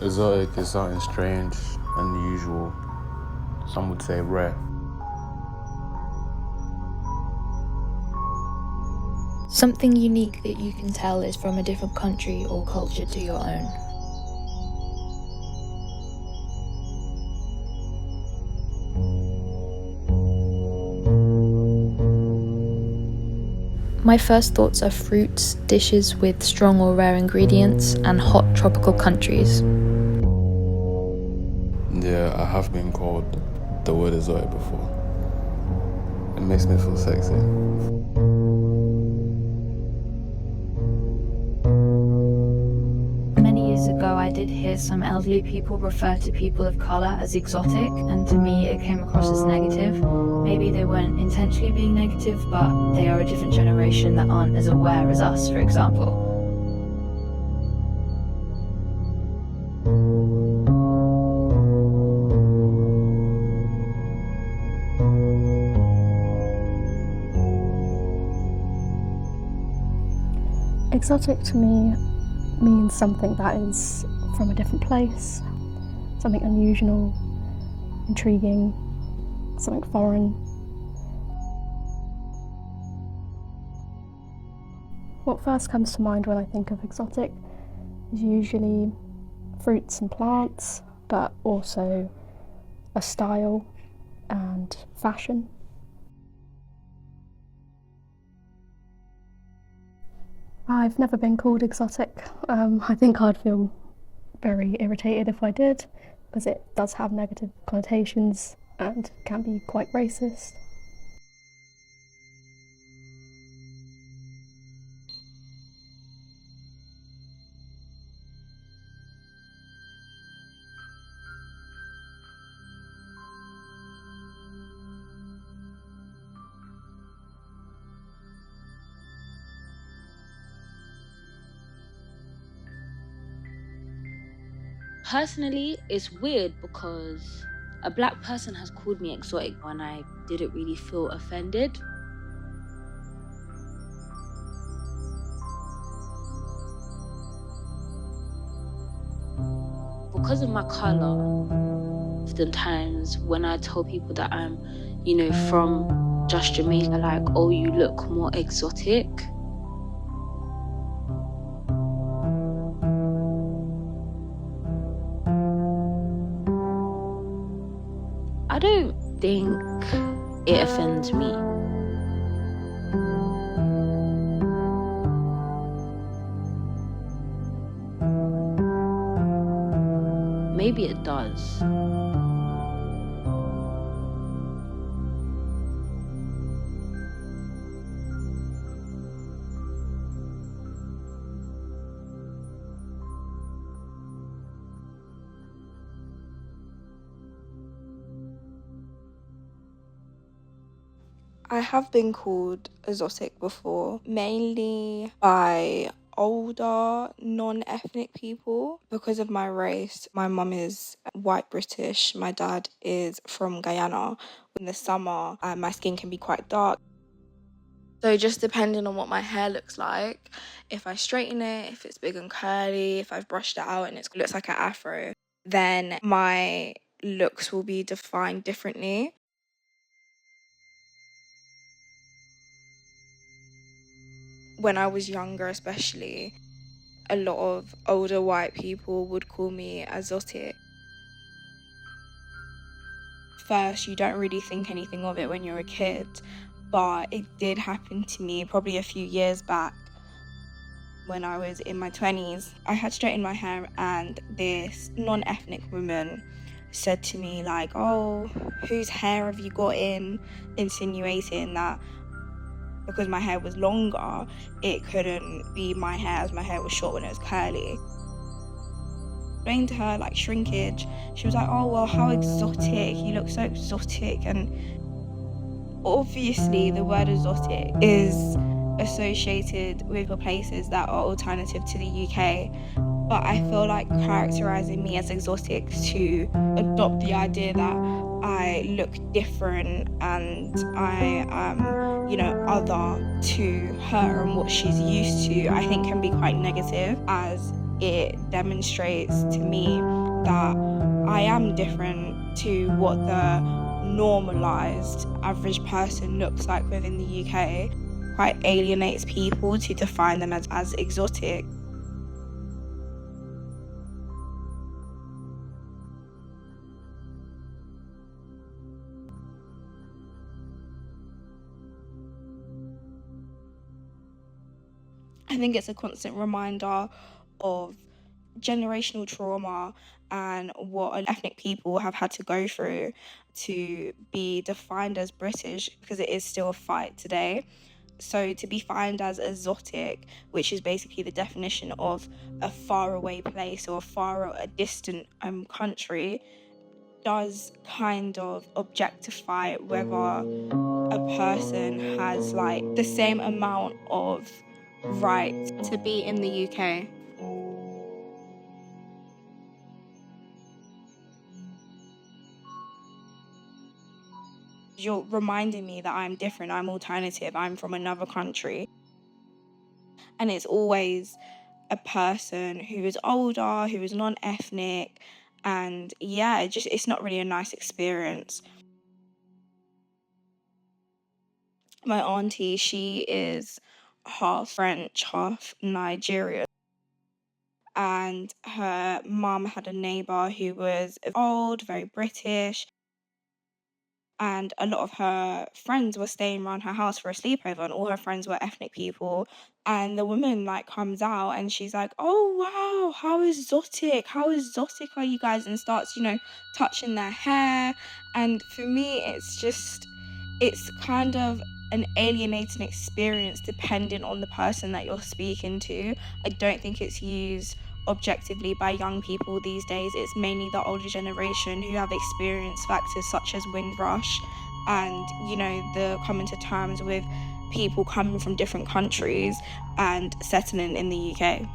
Exotic is something strange, unusual, some would say rare. Something unique that you can tell is from a different country or culture to your own. My first thoughts are fruits, dishes with strong or rare ingredients, and hot tropical countries. Yeah, I have been called the word exotic before. It makes me feel sexy. Many years ago, I did hear some elderly people refer to people of colour as exotic, and to me it came across as negative. Maybe they weren't intentionally being negative, but they are a different generation that aren't as aware as us, for example. Exotic to me means something that is from a different place, something unusual, intriguing, something foreign. What first comes to mind when I think of exotic is usually fruits and plants, but also a style and fashion. I've never been called exotic. I think I'd feel very irritated if I did, because it does have negative connotations and can be quite racist. Personally, it's weird because a black person has called me exotic when I didn't really feel offended. Because of my colour, oftentimes when I tell people that I'm, from just Jamaica, like, oh, you look more exotic. I don't think it offends me. Maybe it does. I have been called exotic before, mainly by older non-ethnic people because of my race. My mum is white British, my dad is from Guyana. In the summer, my skin can be quite dark. So just depending on what my hair looks like, if I straighten it, if it's big and curly, if I've brushed it out and it looks like an afro, then my looks will be defined differently. When I was younger especially, a lot of older white people would call me exotic. First, you don't really think anything of it when you're a kid, but it did happen to me probably a few years back when I was in my 20s. I had straightened my hair and this non-ethnic woman said to me like, oh, whose hair have you got in? Insinuating that because my hair was longer, it couldn't be my hair as my hair was short when it was curly. Explained to her like shrinkage. She was like, oh well, how exotic, you look so exotic. And obviously the word exotic is associated with places that are alternative to the UK, but I feel like characterising me as exotic to adopt the idea that I look different and I am, other to her and what she's used to, I think can be quite negative, as it demonstrates to me that I am different to what the normalized average person looks like within the UK. Quite alienates people to define them as exotic. I think it's a constant reminder of generational trauma and what ethnic people have had to go through to be defined as British, because it is still a fight today. So to be defined as exotic, which is basically the definition of a faraway place or a distant country, does kind of objectify whether a person has like the same amount of right to be in the UK. You're reminding me that I'm different, I'm alternative, I'm from another country. And it's always a person who is older, who is non-ethnic, and yeah, it's not really a nice experience. My auntie, she is half French, half Nigerian. And her mum had a neighbour who was old, very British, and a lot of her friends were staying around her house for a sleepover, and all her friends were ethnic people. And the woman like comes out and she's like, "Oh wow, how exotic are you guys?" And starts, touching their hair. And for me, it's kind of an alienating experience depending on the person that you're speaking to. I don't think it's used objectively by young people these days. It's mainly the older generation who have experienced factors such as Windrush and, the coming to terms with people coming from different countries and settling in the UK.